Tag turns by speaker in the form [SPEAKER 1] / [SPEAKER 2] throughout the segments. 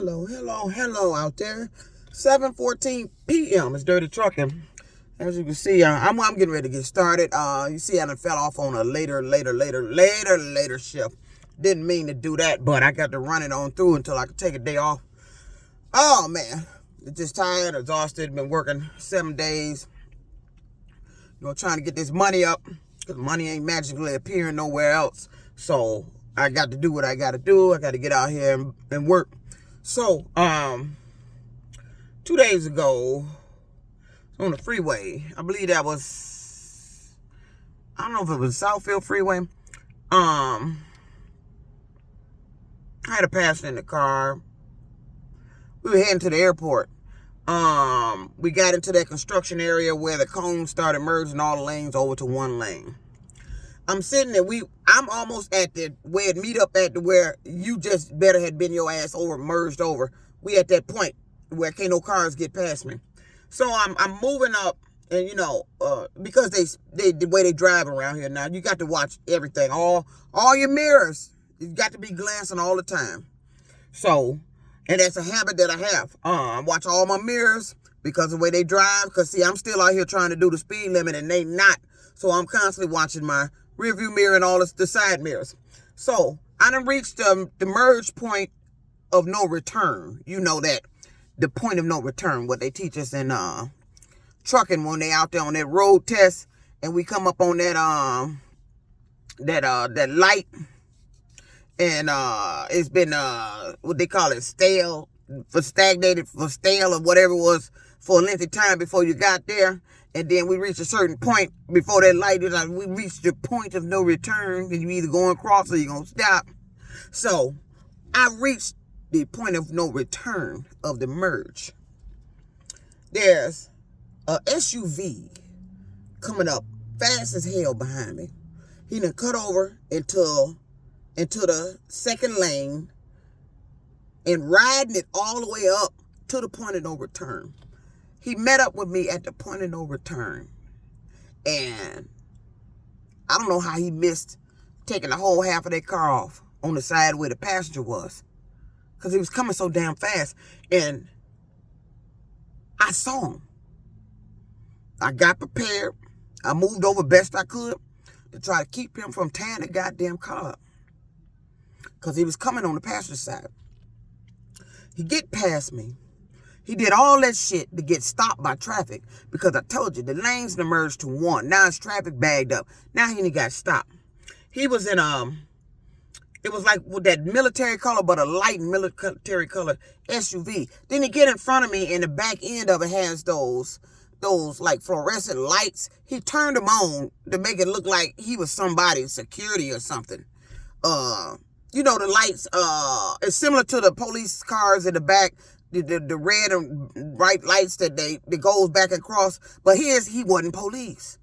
[SPEAKER 1] Hello out there. 7:14 p.m. It's Dirty Trucking. As you can see, I'm getting ready to get started. You see, I done fell off on a later shift. Didn't mean to do that, but I got to run it on through until I could take a day off. Oh man, just tired, exhausted. Been working 7 days. Trying to get this money up because money ain't magically appearing nowhere else. So I got to do what I got to do. I got to get out here and work. So, 2 days ago, on the freeway, I believe that was, I don't know if it was Southfield Freeway. I had a passenger in the car. We were heading to the airport. We got into that construction area where the cones started merging all the lanes over to one lane. I'm sitting there, I'm almost at the where it meet up at where you just better had been your ass over, merged over. We at that point where can't no cars get past me. So I'm moving up, and because they the way they drive around here now, you got to watch everything. All your mirrors, you got to be glancing all the time. So, and that's a habit that I have. I watch all my mirrors because of the way they drive. Because see, I'm still out here trying to do the speed limit and they not. So I'm constantly watching my rear view mirror and all the side mirrors. So I done reached the merge point of no return. You know that, the point of no return, what they teach us in trucking when they out there on that road test, and we come up on that light, and it's been what they call it, stale or whatever it was for a lengthy time before you got there. And then we reached a certain point before that light is like, we reached the point of no return, and you either going across or you're going to stop. So I reached the point of no return of the merge. There's a SUV coming up fast as hell behind me. He done cut over into the second lane and riding it all the way up to the point of no return. He met up with me at the point of no return. And I don't know how he missed taking the whole half of that car off on the side where the passenger was. Because he was coming so damn fast. And I saw him. I got prepared. I moved over best I could to try to keep him from tearing the goddamn car up. Because he was coming on the passenger side. He get past me. He did all that shit to get stopped by traffic because I told you, the lanes merged to one. Now it's traffic bagged up. Now he got stopped. He was in, it was like with that military color, but a light military color SUV. Then he get in front of me and the back end of it has those like fluorescent lights. He turned them on to make it look like he was somebody's security or something. The lights, it's similar to the police cars in the back. The red and bright lights that goes back and across, but he wasn't police.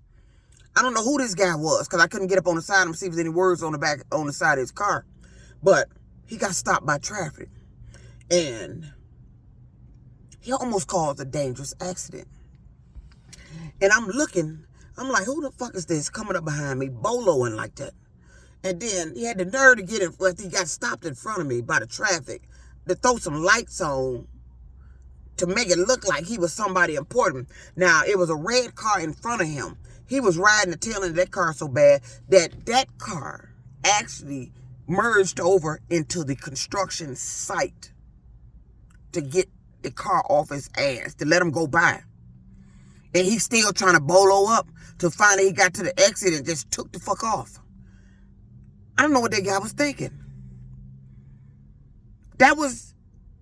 [SPEAKER 1] I don't know who this guy was because I couldn't get up on the side and see if there's any words on the side of his car. But he got stopped by traffic, and he almost caused a dangerous accident. And I'm looking, I'm like, who the fuck is this coming up behind me, boloing like that? And then he had the nerve to get in. He got stopped in front of me by the traffic to throw some lights on to make it look like he was somebody important. Now, it was a red car in front of him. He was riding the tail end of that car so bad that car actually merged over into the construction site to get the car off his ass, to let him go by. And he's still trying to bolo up to finally he got to the exit and just took the fuck off. I don't know what that guy was thinking. That was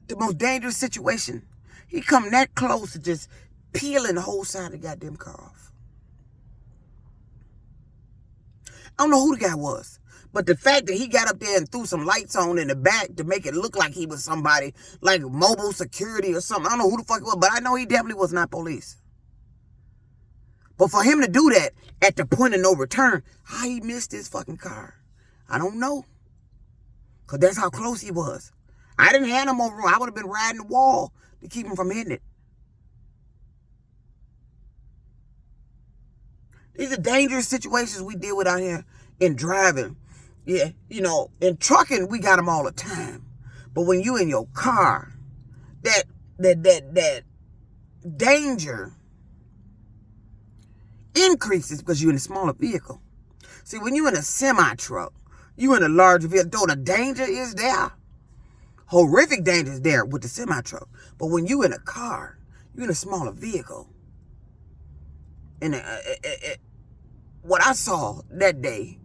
[SPEAKER 1] the most dangerous situation. He come that close to just peeling the whole side of the goddamn car off. I don't know who the guy was, but the fact that he got up there and threw some lights on in the back to make it look like he was somebody like mobile security or something. I don't know who the fuck it was, but I know he definitely was not police. But for him to do that at the point of no return, how he missed his fucking car, I don't know. Because that's how close he was. I didn't have no more room. I would have been riding the wall to keep him from hitting it. These are dangerous situations we deal with out here in driving. Yeah, in trucking, we got them all the time. But when you in your car that danger increases because you're in a smaller vehicle. See, when you're in a semi-truck, you in a larger vehicle, though the danger is there. Horrific danger is there with the semi-truck. But when you in a car, you're in a smaller vehicle. And what I saw that day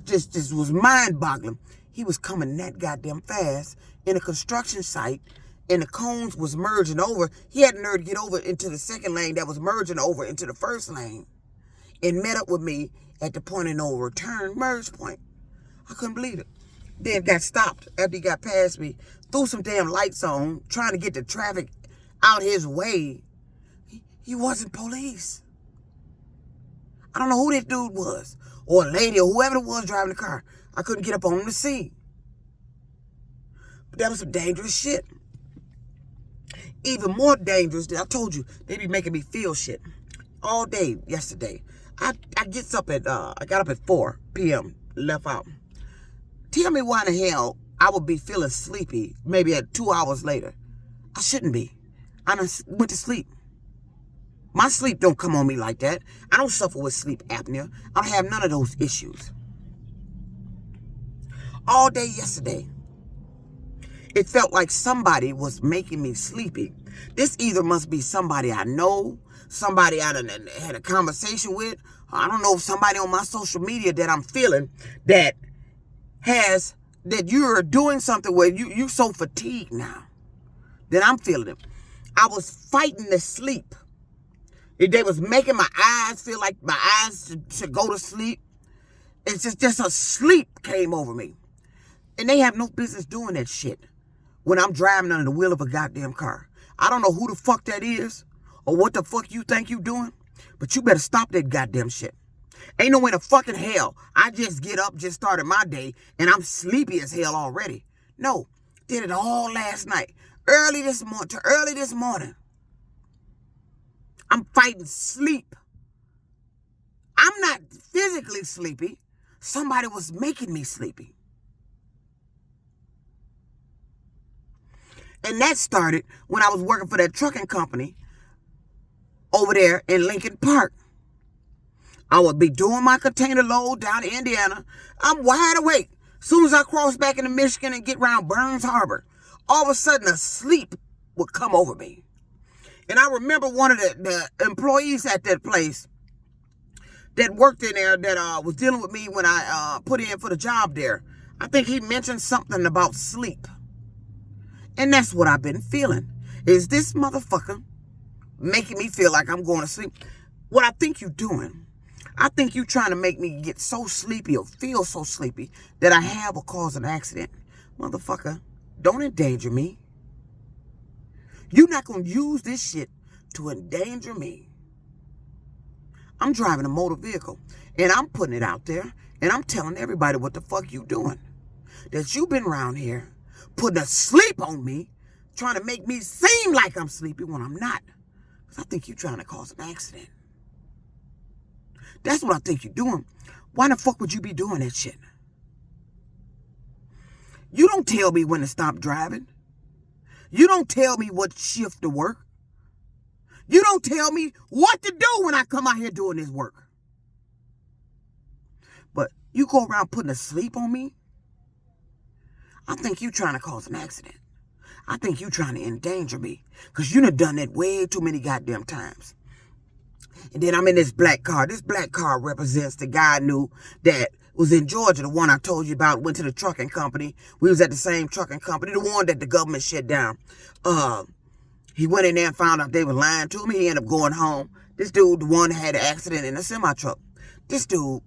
[SPEAKER 1] just was mind-boggling. He was coming that goddamn fast in a construction site, and the cones was merging over. He had the nerve to get over into the second lane that was merging over into the first lane and met up with me at the point of no return merge point. I couldn't believe it. Then got stopped after he got past me, threw some damn lights on, trying to get the traffic out his way. He wasn't police. I don't know who that dude was, or a lady, or whoever it was driving the car. I couldn't get up on him to see. But that was some dangerous shit. Even more dangerous, I told you, they be making me feel shit all day yesterday. I got up at 4 p.m., left out. Tell me why in the hell I would be feeling sleepy maybe at 2 hours later. I shouldn't be. I done went to sleep. My sleep don't come on me like that. I don't suffer with sleep apnea. I don't have none of those issues. All day yesterday, it felt like somebody was making me sleepy. This either must be somebody I know, somebody I done had a conversation with. I don't know if somebody on my social media that I'm feeling that you're doing something where you so fatigued now that I'm feeling it. I was fighting to sleep. They was making my eyes feel like my eyes should go to sleep. It's just a sleep came over me. And they have no business doing that shit when I'm driving under the wheel of a goddamn car. I don't know who the fuck that is or what the fuck you think you doing, but you better stop that goddamn shit. Ain't no way to fucking hell I just get up, just started my day, and I'm sleepy as hell already. No, did it all last night. Early this morning. I'm fighting sleep. I'm not physically sleepy. Somebody was making me sleepy. And that started when I was working for that trucking company over there in Lincoln Park. I would be doing my container load down in Indiana. I'm wide awake. Soon as I cross back into Michigan and get around Burns Harbor, all of a sudden a sleep would come over me. And I remember one of the employees at that place that worked in there that was dealing with me when I put in for the job there. I think he mentioned something about sleep. And that's what I've been feeling. Is this motherfucker making me feel like I'm going to sleep? What I think you're doing, I think you're trying to make me get so sleepy or feel so sleepy that I have or cause an accident. Motherfucker, don't endanger me. You're not going to use this shit to endanger me. I'm driving a motor vehicle, and I'm putting it out there, and I'm telling everybody what the fuck you doing. That you've been around here putting a sleep on me, trying to make me seem like I'm sleepy when I'm not. Because I think you're trying to cause an accident. That's what I think you're doing. Why the fuck would you be doing that shit? You don't tell me when to stop driving. You don't tell me what shift to work. You don't tell me what to do when I come out here doing this work. But you go around putting a sleep on me? I think you trying to cause an accident. I think you trying to endanger me. Because you done done that way too many goddamn times. And then I'm in this black car. This black car represents the guy I knew that was in Georgia, the one I told you about, went to the trucking company. We was at the same trucking company, the one that the government shut down. He went in there and found out they were lying to him. He ended up going home. This dude, the one that had an accident in a semi-truck. This dude,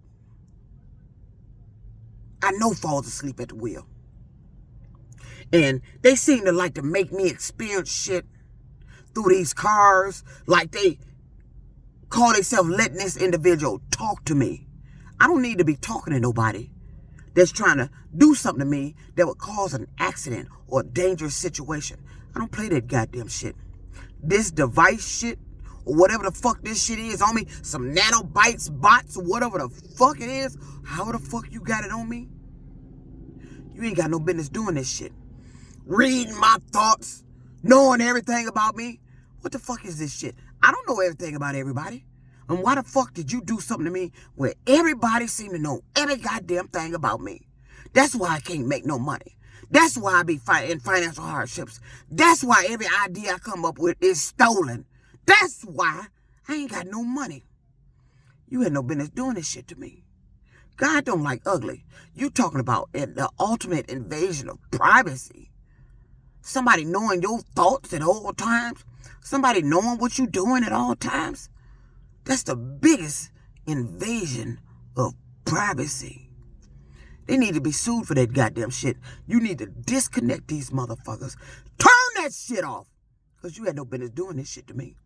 [SPEAKER 1] I know falls asleep at the wheel. And they seem to like to make me experience shit through these cars, like they call themselves letting this individual talk to me. I don't need to be talking to nobody that's trying to do something to me that would cause an accident or a dangerous situation. I don't play that goddamn shit. This device shit, or whatever the fuck this shit is on me, some nanobites, bots, or whatever the fuck it is, however the fuck you got it on me, you ain't got no business doing this shit. Reading my thoughts, knowing everything about me. What the fuck is this shit? I don't know everything about everybody. And why the fuck did you do something to me where everybody seem to know every goddamn thing about me? That's why I can't make no money. That's why I be in financial hardships. That's why every idea I come up with is stolen. That's why I ain't got no money. You had no business doing this shit to me. God don't like ugly. You talking about the ultimate invasion of privacy. Somebody knowing your thoughts at all times. Somebody knowing what you doing at all times. That's the biggest invasion of privacy. They need to be sued for that goddamn shit. You need to disconnect these motherfuckers. Turn that shit off. Because you had no business doing this shit to me.